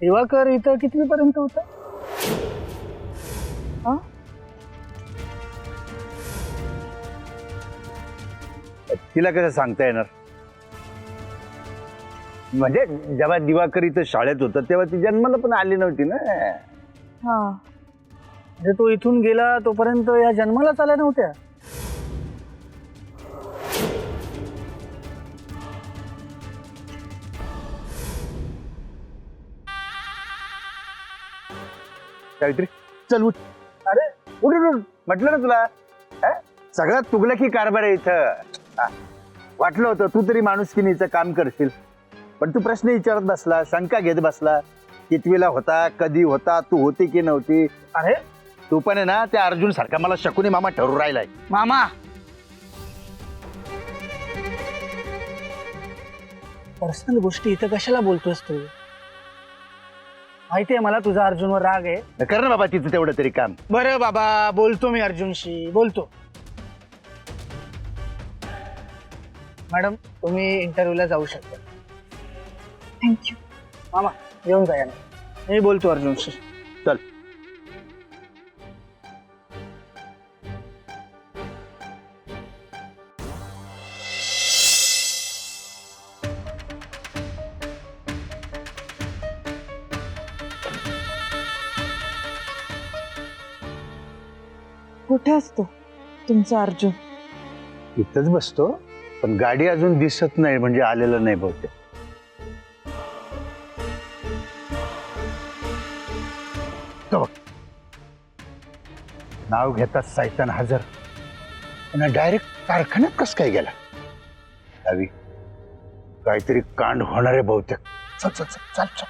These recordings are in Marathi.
दिवाकर इथं कितवीपर्यंत होता? हा? तिला कसं सांगता येणार? म्हणजे जेव्हा दिवाकर इथं शाळेत होता तेव्हा ती जन्माला पण आली नव्हती ना. हा, म्हणजे तो इथून गेला तोपर्यंत या जन्मालाच आल्या नव्हत्या. सावित्री चल उठ. अरे उठ उठ उठ. म्हटलं ना तुला, सगळ्यात तुगलकी कारभार आहे इथं. वाटलं होतं तू तरी माणुसकीनीचं काम करशील, पण तू प्रश्न विचारत बसला, शंका घेत बसला. कितवीला होता, कधी होता, तू होती की नव्हती. अरे तू पण आहे ना त्या अर्जुन सारखा मला शकुनी मामा ठरू राहिलाय. मामा, पर्सनल गोष्टी इथं कशाला बोलतोस तू? माहितीये मला तुझा अर्जुनवर राग आहे. कर ना बाबा तिचं तेवढं तरी काम. बरं बाबा, बोलतो मी अर्जुनशी, बोलतो. मॅडम, तुम्ही इंटरव्ह्यूला जाऊ शकता. थँक्यू. मामा येऊन जा. मी बोलतो अर्जुनशी. चल. कुठे असतो तुमचा अर्जुन? इथंच बसतो, पण गाडी अजून दिसत नाही, म्हणजे आलेलं नाही बहुतेक. नाव घेतात सैतान हजर, पण डायरेक्ट कारखान्यात कस काय गेला? गावी काहीतरी कांड होणार आहे बहुतेक. चल चल चल चल चल.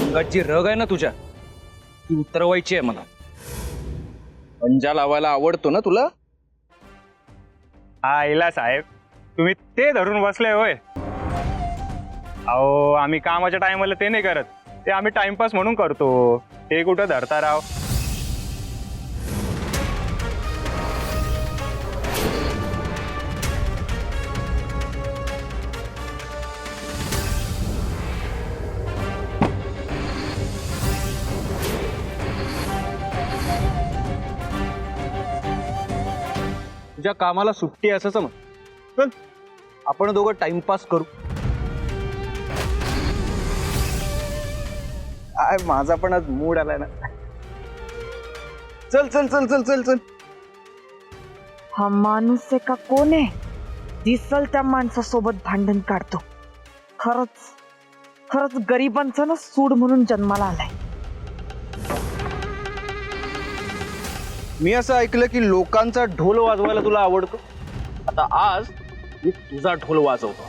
अंगात जी रग आहे ना तुझ्या, ती उतरवायची आहे मला. पंजा लावायला आवडतो ना तुला? आईला साहेब, तुम्ही ते धरून बसले होय? अहो, आम्ही कामाच्या टायमाला ते नाही करत, ते आम्ही टाइमपास म्हणून करतो. ते कुठं धरता राव? तुझ्या कामाला सुट्टी असंच मग. चल आपण दोघं टाइमपास करू. माझा पण आज मूड आलाय ना. चल चल चल चल चल चल. हा माणूस आहे का कोण आहे? दिसल त्या माणसासोबत भांडण काढतो. खरंच खरंच गरिबांचा ना सूड म्हणून जन्माला आलाय. मी असं ऐकलं की लोकांचा ढोल वाजवायला तुला आवडतो. आता आज मी तुझा ढोल वाजवतो.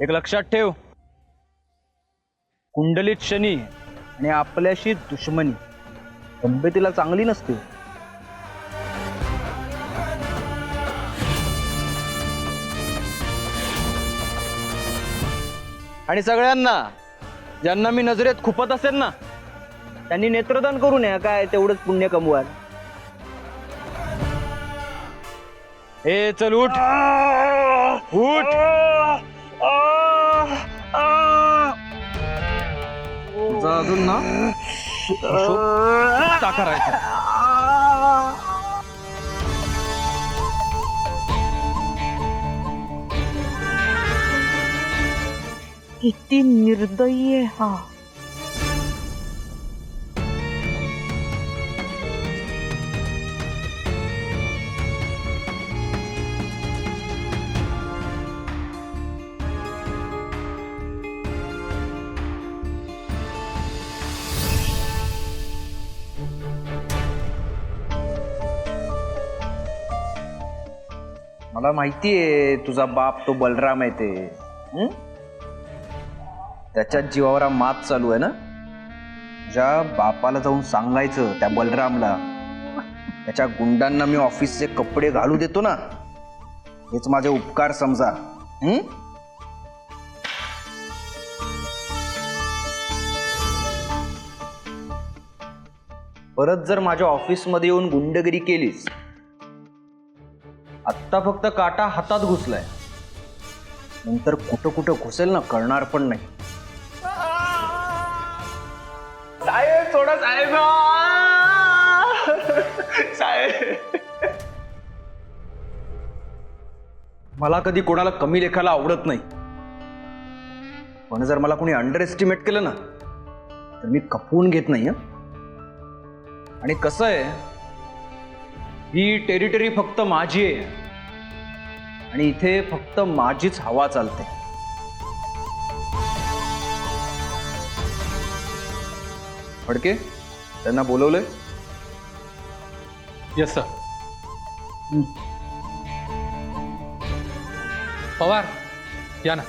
एक लक्षात ठेव, कुंडलीत शनी आणि आपल्याशी दुश्मनी तब्येतीला चांगली नसते. आणि सगळ्यांना ज्यांना मी नजरेत खुपत असेल ना, त्यांनी नेत्रदान करू नये. काय तेवढंच पुण्य कमवाल. ए चल उठ उठ. तुझा अजून ना हिशोब का करायचा. किती निर्दयी आहे हा. मला माहितीये तुझा बाप तो बलराम आहे ते. त्याच्याच जीवावर हा मात चालू आहे ना. तुझ्या बापाला जाऊन सांगायचं त्या बलरामला, त्याच्या गुंडांना मी ऑफिसचे कपडे घालू देतो ना, हेच माझे उपकार समजा. परत जर माझ्या ऑफिसमध्ये येऊन गुंडगिरी केलीस, आत्ता फक्त काटा हातात घुसलाय, नंतर कुठं कुठं घुसेल ना कळणार पण नाही. साहेब थोडा साहेब साहेब. मला कधी कोणाला कमी लेखायला आवडत नाही, पण जर मला कोणी अंडर एस्टिमेट केलं ना तर मी खपवून घेत नाही. आणि कसं आहे, ही टेरिटरी फक्त माझी आहे आणि इथे फक्त माझीच हवा चालते. फडके, त्यांना बोलवलंय? Yes sir. पवार या ना.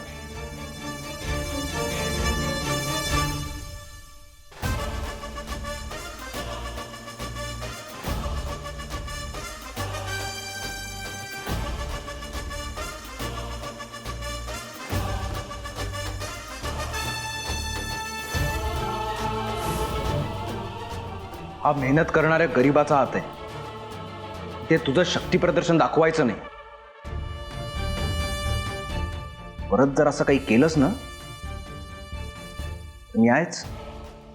हा मेहनत करणाऱ्या गरीबाचा हात आहे. ते तुझं शक्ती प्रदर्शन दाखवायचं नाही. परत जर असं काही केलंस ना तर मी आहेच.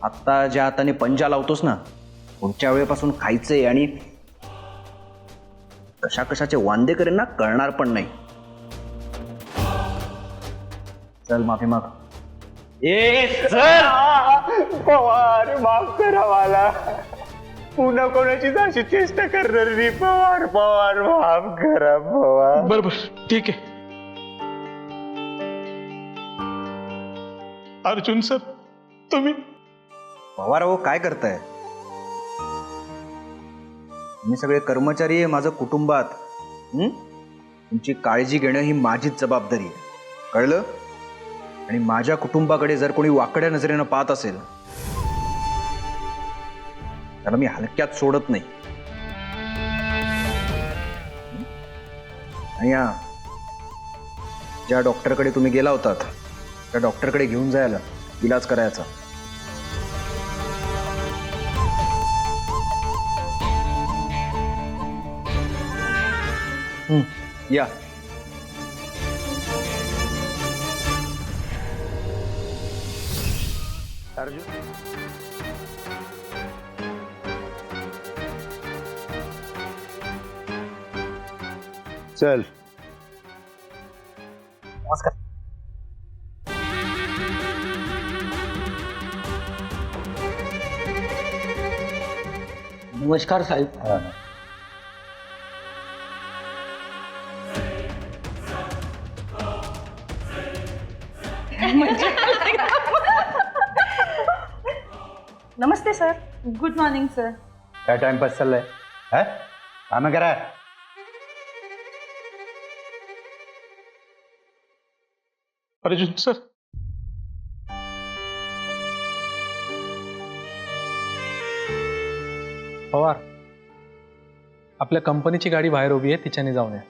आत्ता ज्या हाताने पंजा लावतोस ना, पुढच्या वेळेपासून खायचे आणि कशा कशाचे वांदे करेन ना कळणार पण नाही. चल माफी माग. पवार माफ करा मला. पुन्हा कोणाचीच अशी चेष्टा करणार नाही. पवार पवार माफ करा पवार. बरोबर, ठीक आहे. अर्जुन सर, तुम्ही पवार हो, काय करताय? मी सगळे कर्मचारी आहे माझं कुटुंबात. तुमची काळजी घेणं ही माझीच जबाबदारी आहे, कळलं? आणि माझ्या कुटुंबाकडे जर कोणी वाकड्या नजरेनं पाहत असेल त्याला मी हलक्यात सोडत नाही. आणि ज्या डॉक्टरकडे तुम्ही गेला होतात त्या डॉक्टरकडे घेऊन जायला, इलाज करायचा. या. अर्जुन चल. नमस्कार. नमस्कार साहेब. नमस्ते सर. Good morning sir. काय टाइमपास चाललाय? काम करा. अर्जुन सर पवार, आपल्या कंपनीची गाडी बाहेर उभी आहे, तिच्याने जाऊन या.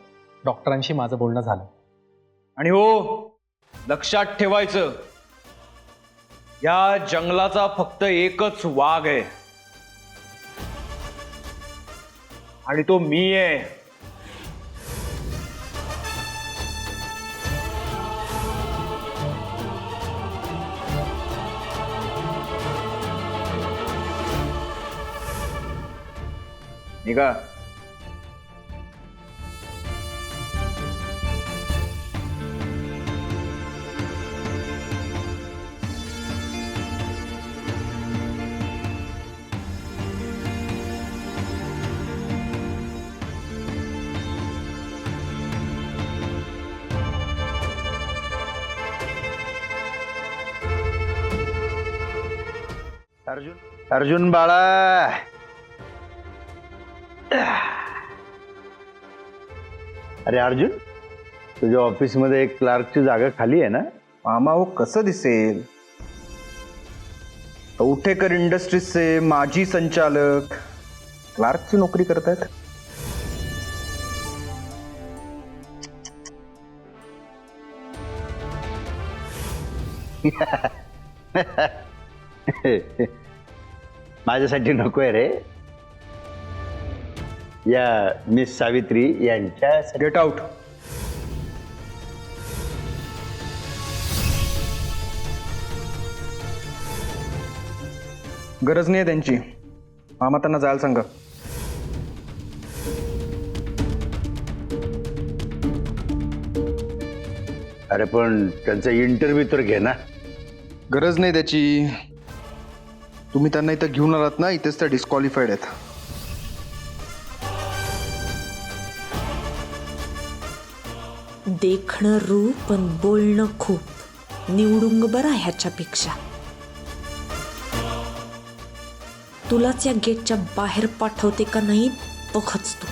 डॉक्टरांशी माझं बोलणं झालं. आणि हो, लक्षात ठेवायचं, या जंगलाचा फक्त एकच वाघ आहे आणि तो मी आहे. निघा. अर्जुन बाळा, अरे अर्जुन, तुझ्या ऑफिस मध्ये एक क्लार्कची जागा खाली आहे ना? मामा, हो कसं दिसेल? कवठेकर इंडस्ट्रीजचे माजी संचालक क्लार्कची नोकरी करतायत. माझ्यासाठी नकोय रे, या मिस सावित्री यांच्या. Get out. गरज नाही त्यांची. मामा त्यांना जायला सांगा. अरे पण त्यांचा इंटरव्ह्यू तर घे ना. गरज नाही त्याची. तुम्ही त्यांना इथं घेऊन आलात ना, इथेच त्या डिस्क्वालिफाईड आहेत. देखणं रूप पण बोलणं खूप निवडुंग बरा ह्याच्यापेक्षा. तुलाच या गेटच्या बाहेर पाठवते का नाही बघच तू.